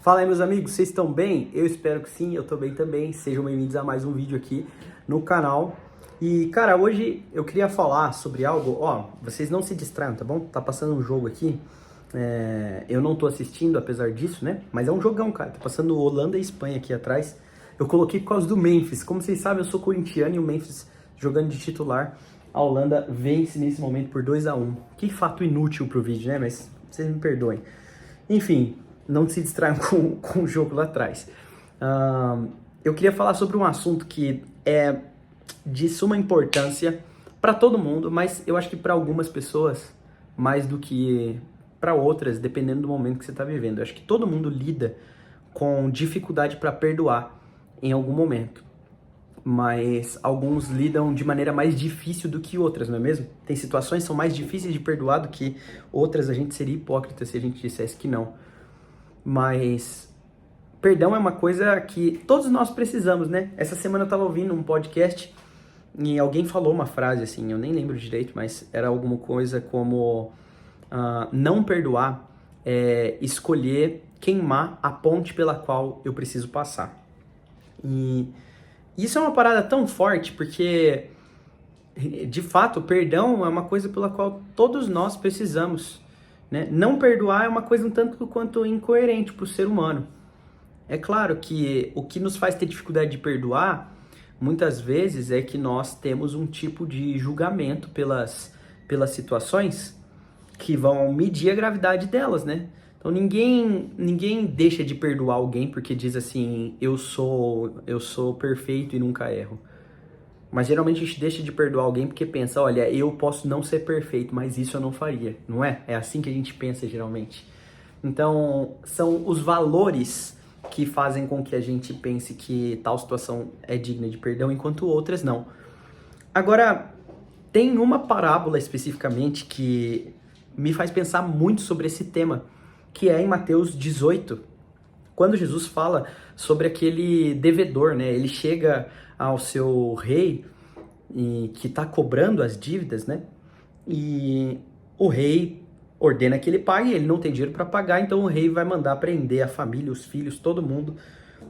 Fala aí, meus amigos, vocês estão bem? Eu espero que sim, eu tô bem também. Sejam bem-vindos a mais um vídeo aqui no canal. E, cara, hoje eu queria falar sobre algo, vocês não se distraiam, tá bom? Tá passando um jogo aqui, eu não tô assistindo apesar disso, né? Mas é um jogão, cara, tá passando Holanda e Espanha aqui atrás. Eu coloquei por causa do Memphis. Como vocês sabem, eu sou corintiano e o Memphis jogando de titular. A Holanda vence nesse momento por 2-1. Que fato inútil pro vídeo, né? Mas vocês me perdoem. Enfim, não se distraiam com o jogo lá atrás. Eu queria falar sobre um assunto que é de suma importância para todo mundo, mas eu acho que para algumas pessoas mais do que para outras, dependendo do momento que você está vivendo. Eu acho que todo mundo lida com dificuldade para perdoar em algum momento, mas alguns lidam de maneira mais difícil do que outras, não é mesmo? Tem situações que são mais difíceis de perdoar do que outras. A gente seria hipócrita se a gente dissesse que não. Mas perdão é uma coisa que todos nós precisamos, né? Essa semana eu tava ouvindo um podcast e alguém falou uma frase assim, eu nem lembro direito, mas era alguma coisa como não perdoar é escolher queimar a ponte pela qual eu preciso passar. E isso é uma parada tão forte porque, de fato, perdão é uma coisa pela qual todos nós precisamos, né? Não perdoar é uma coisa um tanto quanto incoerente para o ser humano. É claro que o que nos faz ter dificuldade de perdoar, muitas vezes, é que nós temos um tipo de julgamento pelas situações que vão medir a gravidade delas, né? Então ninguém deixa de perdoar alguém porque diz assim, eu sou perfeito e nunca erro. Mas geralmente a gente deixa de perdoar alguém porque pensa, olha, eu posso não ser perfeito, mas isso eu não faria, não é? É assim que a gente pensa geralmente. Então, são os valores que fazem com que a gente pense que tal situação é digna de perdão, enquanto outras não. Agora, tem uma parábola especificamente que me faz pensar muito sobre esse tema, que é em Mateus 18, quando Jesus fala sobre aquele devedor, né? Ele chega ao seu rei e que está cobrando as dívidas, né? E o rei ordena que ele pague, ele não tem dinheiro para pagar, então o rei vai mandar prender a família, os filhos, todo mundo,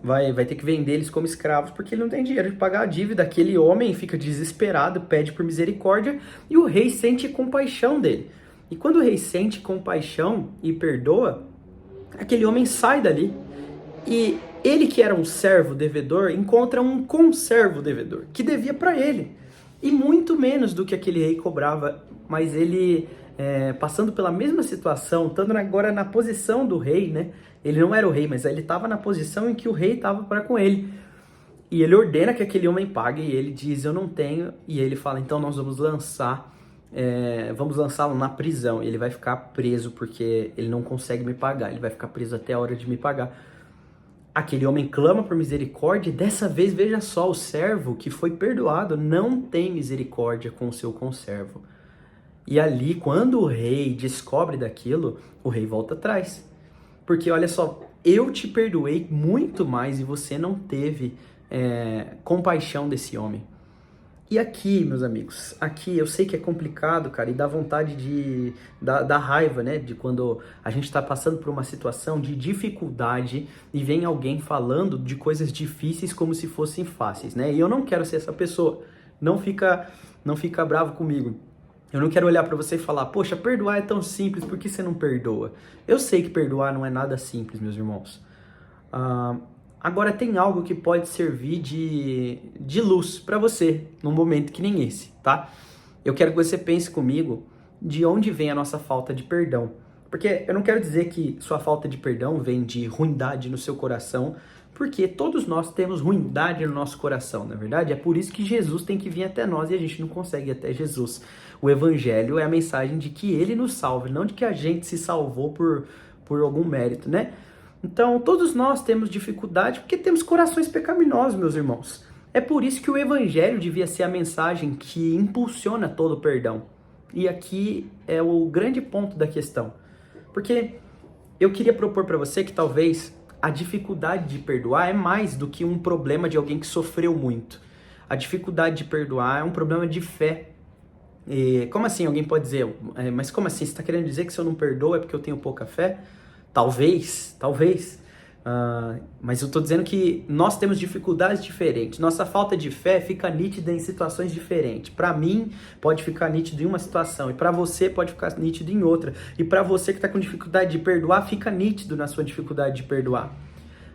vai ter que vender eles como escravos porque ele não tem dinheiro de pagar a dívida. Aquele homem fica desesperado, pede por misericórdia e o rei sente compaixão dele. E quando o rei sente compaixão e perdoa, aquele homem sai dali e ele, que era um servo devedor, encontra um conservo devedor que devia para ele e muito menos do que aquele rei cobrava, mas ele, passando pela mesma situação, estando agora na posição do rei, né? Ele não era o rei, mas ele estava na posição em que o rei estava para com ele. E ele ordena que aquele homem pague, e ele diz, eu não tenho, e ele fala, então nós vamos lançá-lo na prisão, e ele vai ficar preso porque ele não consegue me pagar, ele vai ficar preso até a hora de me pagar. Aquele homem clama por misericórdia e dessa vez, veja só, o servo que foi perdoado não tem misericórdia com o seu conservo. E ali, quando o rei descobre daquilo, o rei volta atrás. Porque olha só, eu te perdoei muito mais e você não teve compaixão desse homem. E aqui, meus amigos, aqui eu sei que é complicado, cara, e dá vontade dá raiva, né? De quando a gente tá passando por uma situação de dificuldade e vem alguém falando de coisas difíceis como se fossem fáceis, né? E eu não quero ser essa pessoa. Não fica bravo comigo. Eu não quero olhar pra você e falar, poxa, perdoar é tão simples, por que você não perdoa? Eu sei que perdoar não é nada simples, meus irmãos. Agora tem algo que pode servir de luz para você num momento que nem esse, tá? Eu quero que você pense comigo de onde vem a nossa falta de perdão. Porque eu não quero dizer que sua falta de perdão vem de ruindade no seu coração, porque todos nós temos ruindade no nosso coração, na verdade? É por isso que Jesus tem que vir até nós e a gente não consegue ir até Jesus. O evangelho é a mensagem de que ele nos salve, não de que a gente se salvou por algum mérito, né? Então, todos nós temos dificuldade porque temos corações pecaminosos, meus irmãos. É por isso que o evangelho devia ser a mensagem que impulsiona todo o perdão. E aqui é o grande ponto da questão. Porque eu queria propor para você que talvez a dificuldade de perdoar é mais do que um problema de alguém que sofreu muito. A dificuldade de perdoar é um problema de fé. E como assim? Alguém pode dizer, mas como assim? Você está querendo dizer que se eu não perdoo é porque eu tenho pouca fé? Talvez, Mas eu tô dizendo que nós temos dificuldades diferentes. Nossa falta de fé fica nítida em situações diferentes. Para mim, pode ficar nítido em uma situação, e para você pode ficar nítido em outra. E para você que tá com dificuldade de perdoar, fica nítido na sua dificuldade de perdoar.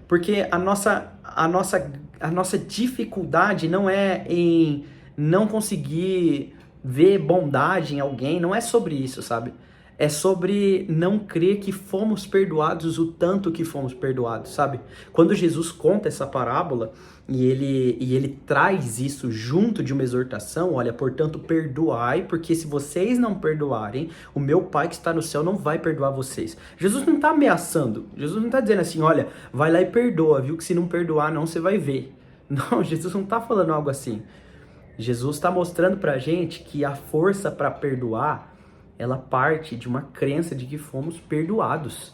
Porque a nossa dificuldade não é em não conseguir ver bondade em alguém, não é sobre isso, sabe? É sobre não crer que fomos perdoados o tanto que fomos perdoados, sabe? Quando Jesus conta essa parábola e ele traz isso junto de uma exortação, olha, portanto, perdoai, porque se vocês não perdoarem, o meu Pai que está no céu não vai perdoar vocês. Jesus não está ameaçando, Jesus não está dizendo assim, olha, vai lá e perdoa, viu? Que se não perdoar, não, você vai ver. Não, Jesus não está falando algo assim. Jesus está mostrando pra gente que a força para perdoar ela parte de uma crença de que fomos perdoados.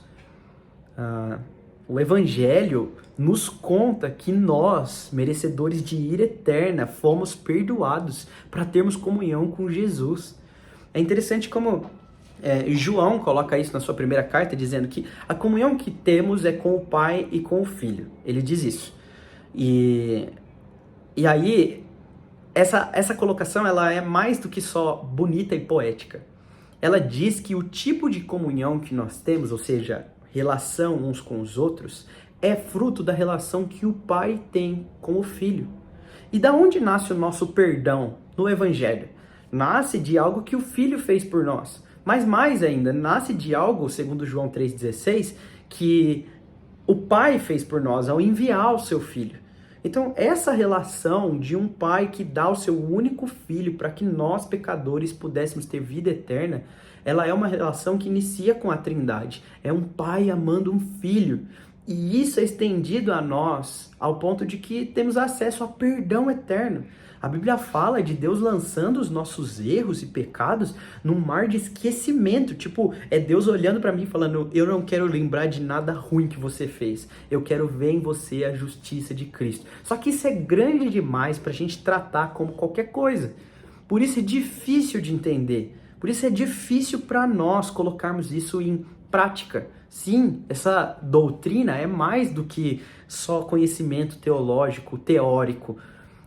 O Evangelho nos conta que nós, merecedores de ira eterna, fomos perdoados para termos comunhão com Jesus. É interessante como João coloca isso na sua primeira carta, dizendo que a comunhão que temos é com o Pai e com o Filho. Ele diz isso. E aí, essa colocação ela é mais do que só bonita e poética. Ela diz que o tipo de comunhão que nós temos, ou seja, relação uns com os outros, é fruto da relação que o Pai tem com o Filho. E da onde nasce o nosso perdão no Evangelho? Nasce de algo que o Filho fez por nós. Mas mais ainda, nasce de algo, segundo João 3,16, que o Pai fez por nós ao enviar o seu Filho. Então, essa relação de um pai que dá o seu único filho para que nós, pecadores, pudéssemos ter vida eterna, ela é uma relação que inicia com a Trindade. É um pai amando um filho. E isso é estendido a nós ao ponto de que temos acesso a perdão eterno. A Bíblia fala de Deus lançando os nossos erros e pecados num mar de esquecimento. Tipo, é Deus olhando para mim falando, eu não quero lembrar de nada ruim que você fez. Eu quero ver em você a justiça de Cristo. Só que isso é grande demais para a gente tratar como qualquer coisa. Por isso é difícil de entender. Por isso é difícil para nós colocarmos isso em prática. Sim, essa doutrina é mais do que só conhecimento teológico, teórico.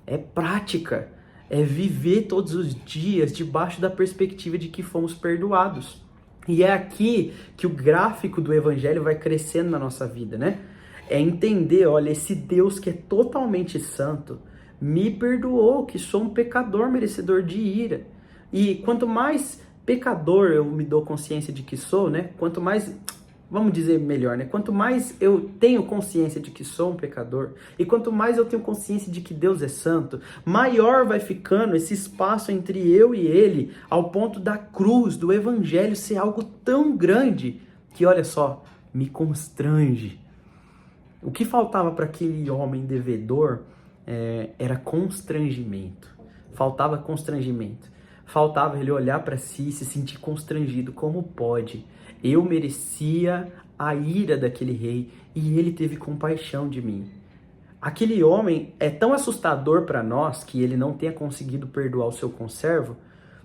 É prática, é viver todos os dias debaixo da perspectiva de que fomos perdoados. E é aqui que o gráfico do Evangelho vai crescendo na nossa vida, né? É entender, olha, esse Deus que é totalmente santo me perdoou, que sou um pecador merecedor de ira. E quanto mais pecador eu me dou consciência de que sou, né? Quanto mais... Vamos dizer melhor, né? Quanto mais eu tenho consciência de que sou um pecador, e quanto mais eu tenho consciência de que Deus é santo, maior vai ficando esse espaço entre eu e Ele, ao ponto da cruz, do Evangelho ser algo tão grande, que olha só, me constrange. O que faltava para aquele homem devedor era constrangimento. Faltava constrangimento. Faltava ele olhar para si e se sentir constrangido. Como pode? Eu merecia a ira daquele rei e ele teve compaixão de mim. Aquele homem é tão assustador para nós que ele não tenha conseguido perdoar o seu conservo,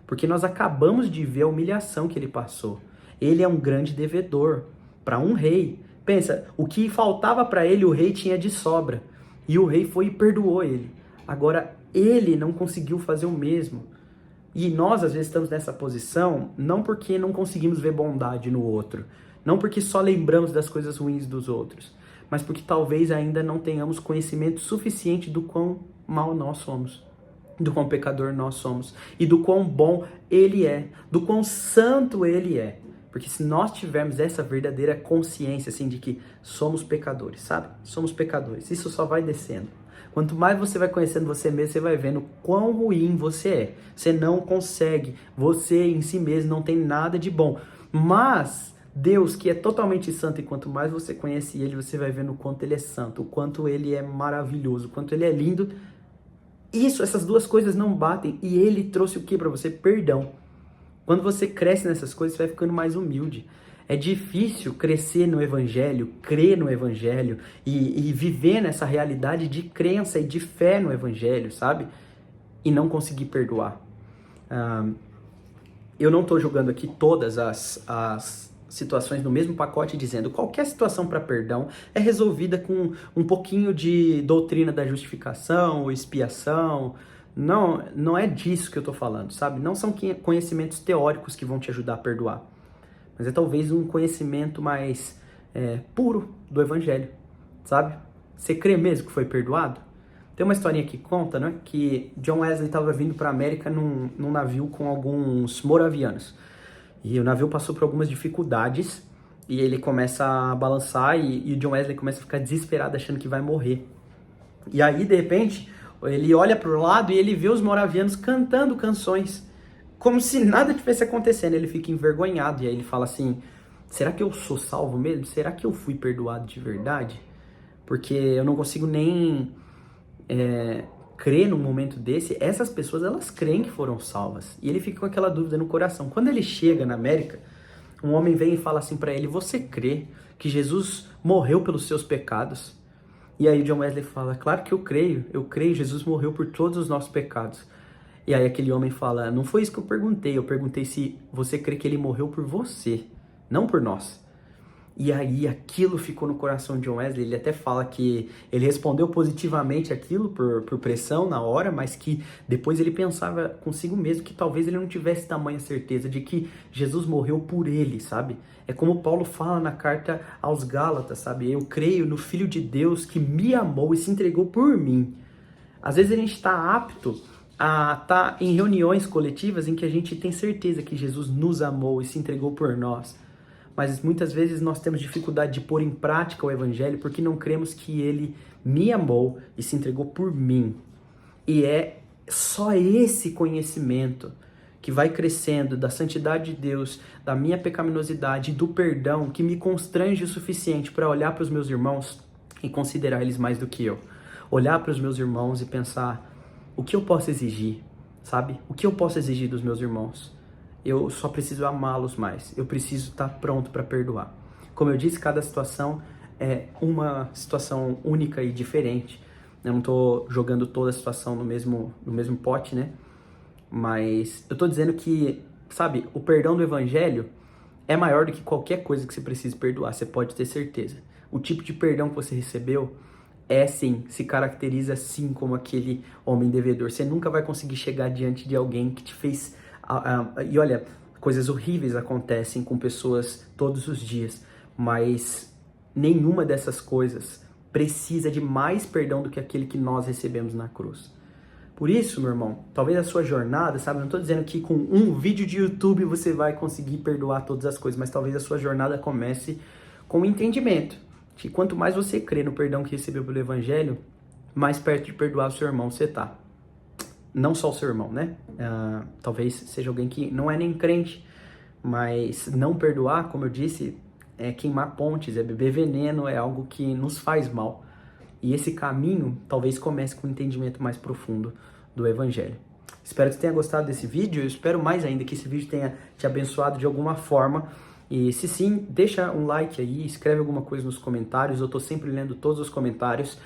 porque nós acabamos de ver a humilhação que ele passou. Ele é um grande devedor para um rei. Pensa, o que faltava para ele o rei tinha de sobra. E o rei foi e perdoou ele. Agora, ele não conseguiu fazer o mesmo. E nós, às vezes, estamos nessa posição não porque não conseguimos ver bondade no outro, não porque só lembramos das coisas ruins dos outros, mas porque talvez ainda não tenhamos conhecimento suficiente do quão mal nós somos, do quão pecador nós somos, e do quão bom Ele é, do quão santo Ele é. Porque se nós tivermos essa verdadeira consciência, assim, de que somos pecadores, sabe? Somos pecadores, isso só vai descendo. Quanto mais você vai conhecendo você mesmo, você vai vendo quão ruim você é. Você não consegue, você em si mesmo não tem nada de bom. Mas Deus, que é totalmente santo, e quanto mais você conhece Ele, você vai vendo o quanto Ele é santo, o quanto Ele é maravilhoso, o quanto Ele é lindo. Essas duas coisas não batem. E Ele trouxe o que para você? Perdão. Quando você cresce nessas coisas, você vai ficando mais humilde. É difícil crescer no Evangelho, crer no Evangelho e viver nessa realidade de crença e de fé no Evangelho, sabe? E não conseguir perdoar. Eu não estou julgando aqui todas as situações no mesmo pacote, dizendo qualquer situação para perdão é resolvida com um pouquinho de doutrina da justificação ou expiação. Não, não é disso que eu tô falando, sabe? Não são conhecimentos teóricos que vão te ajudar a perdoar, mas é talvez um conhecimento mais puro do evangelho, sabe? Você crê mesmo que foi perdoado? Tem uma historinha que conta, né, que John Wesley estava vindo para a América num navio com alguns moravianos. E o navio passou por algumas dificuldades e ele começa a balançar e John Wesley começa a ficar desesperado achando que vai morrer. E aí, de repente, ele olha para o lado e ele vê os moravianos cantando canções, como se nada tivesse acontecendo. Ele fica envergonhado e aí ele fala assim, será que eu sou salvo mesmo? Será que eu fui perdoado de verdade? Porque eu não consigo nem crer num momento desse. Essas pessoas, elas creem que foram salvas. E ele fica com aquela dúvida no coração. Quando ele chega na América, um homem vem e fala assim para ele, você crê que Jesus morreu pelos seus pecados? E aí John Wesley fala, claro que eu creio, Jesus morreu por todos os nossos pecados. E aí aquele homem fala, não foi isso que eu perguntei se você crê que ele morreu por você, não por nós. E aí aquilo ficou no coração de John Wesley. Ele até fala que ele respondeu positivamente aquilo por pressão na hora, mas que depois ele pensava consigo mesmo que talvez ele não tivesse tamanha certeza de que Jesus morreu por ele, sabe? É como Paulo fala na carta aos Gálatas, sabe? Eu creio no Filho de Deus que me amou e se entregou por mim. Às vezes a gente está apto a estar em reuniões coletivas em que a gente tem certeza que Jesus nos amou e se entregou por nós. Mas muitas vezes nós temos dificuldade de pôr em prática o evangelho porque não cremos que ele me amou e se entregou por mim. E é só esse conhecimento que vai crescendo da santidade de Deus, da minha pecaminosidade e do perdão que me constrange o suficiente para olhar para os meus irmãos e considerar eles mais do que eu. Olhar para os meus irmãos e pensar, o que eu posso exigir, sabe? O que eu posso exigir dos meus irmãos? Eu só preciso amá-los mais. Eu preciso estar pronto para perdoar. Como eu disse, cada situação é uma situação única e diferente. Eu não estou jogando toda a situação no mesmo pote, né? Mas eu estou dizendo que, sabe, o perdão do evangelho é maior do que qualquer coisa que você precise perdoar. Você pode ter certeza. O tipo de perdão que você recebeu sim, se caracteriza sim como aquele homem devedor. Você nunca vai conseguir chegar diante de alguém que te fez... E olha, coisas horríveis acontecem com pessoas todos os dias, mas nenhuma dessas coisas precisa de mais perdão do que aquele que nós recebemos na cruz. Por isso, meu irmão, talvez a sua jornada, sabe, não estou dizendo que com um vídeo de YouTube você vai conseguir perdoar todas as coisas, mas talvez a sua jornada comece com o entendimento que quanto mais você crê no perdão que recebeu pelo Evangelho, mais perto de perdoar o seu irmão você está. Não só o seu irmão, né? Talvez seja alguém que não é nem crente, mas não perdoar, como eu disse, é queimar pontes, é beber veneno, é algo que nos faz mal. E esse caminho talvez comece com um entendimento mais profundo do Evangelho. Espero que você tenha gostado desse vídeo, eu espero mais ainda que esse vídeo tenha te abençoado de alguma forma. E se sim, deixa um like aí, escreve alguma coisa nos comentários, eu tô sempre lendo todos os comentários.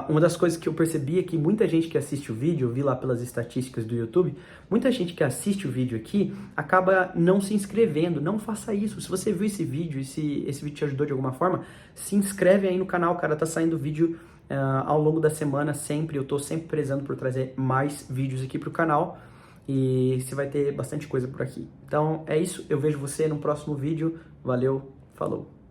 Uma das coisas que eu percebi é que muita gente que assiste o vídeo, eu vi lá pelas estatísticas do YouTube, muita gente que assiste o vídeo aqui acaba não se inscrevendo. Não faça isso. Se você viu esse vídeo e se esse vídeo te ajudou de alguma forma, se inscreve aí no canal, cara. Tá saindo vídeo ao longo da semana sempre. Eu tô sempre prezando por trazer mais vídeos aqui pro canal. E você vai ter bastante coisa por aqui. Então é isso, eu vejo você no próximo vídeo. Valeu, falou!